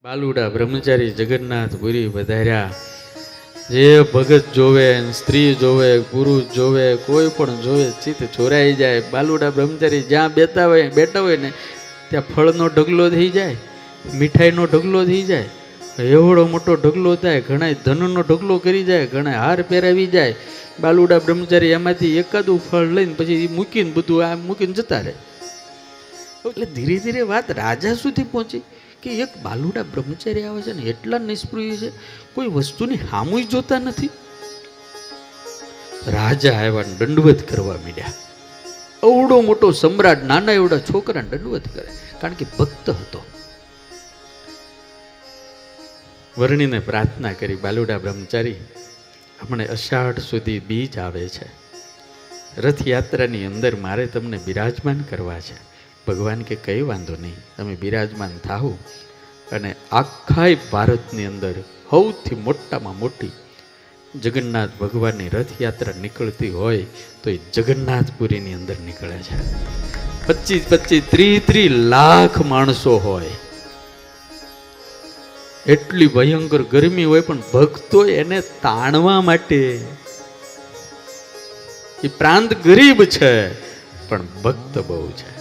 બાલુડા બ્રહ્મચારી જગન્નાથ પુરી વધાર્યા. જે ભગત જોવે, સ્ત્રી જોવે, પુરુષ જોવે, કોઈ પણ જોવે ચિત્ત ચોરાઈ જાય. બાલુડા બ્રહ્મચારી જ્યાં બેઠા હોય ને ત્યાં ફળનો ઢગલો થઈ જાય, મીઠાઈનો ઢગલો થઈ જાય, એવડો મોટો ઢગલો થાય, ઘણા ધનનો ઢગલો કરી જાય, ઘણા હાર પહેરાવી જાય. બાલુડા બ્રહ્મચારી એમાંથી એકાદું ફળ લઈને પછી મૂકીને બધું આ મૂકીને જતા રહે. એટલે ધીરે ધીરે વાત રાજા સુધી પહોંચી કે એક બાલુડા બ્રહ્મચારી આવે છે ને એટલા નિષ્પૃહ છે, કોઈ વસ્તુની હામું જોતા નથી. રાજા આવ્યા દંડવત કરવા માંડ્યા. અવડો મોટો સમ્રાટ નાના એવડા છોકરાને દંડવત કરે, કારણ કે ભક્ત હતો. વર્ણીને પ્રાર્થના કરી, બાલુડા બ્રહ્મચારી હમણે અષાઢ સુધી બીજ આવે છે, રથયાત્રાની અંદર મારે તમને બિરાજમાન કરવા છે. ભગવાન કે કંઈ વાંધો નહીં, તમે બિરાજમાન થાઓ. અને આખા ભારતની અંદર સૌથી મોટામાં મોટી જગન્નાથ ભગવાનની રથયાત્રા નીકળતી હોય તો એ જગન્નાથપુરીની અંદર નીકળે છે. 25-30 લાખ માણસો હોય, એટલી ભયંકર ગરમી હોય, પણ ભક્તો એને તાણવા માટે. એ પ્રાંત ગરીબ છે પણ ભક્ત બહુ છે.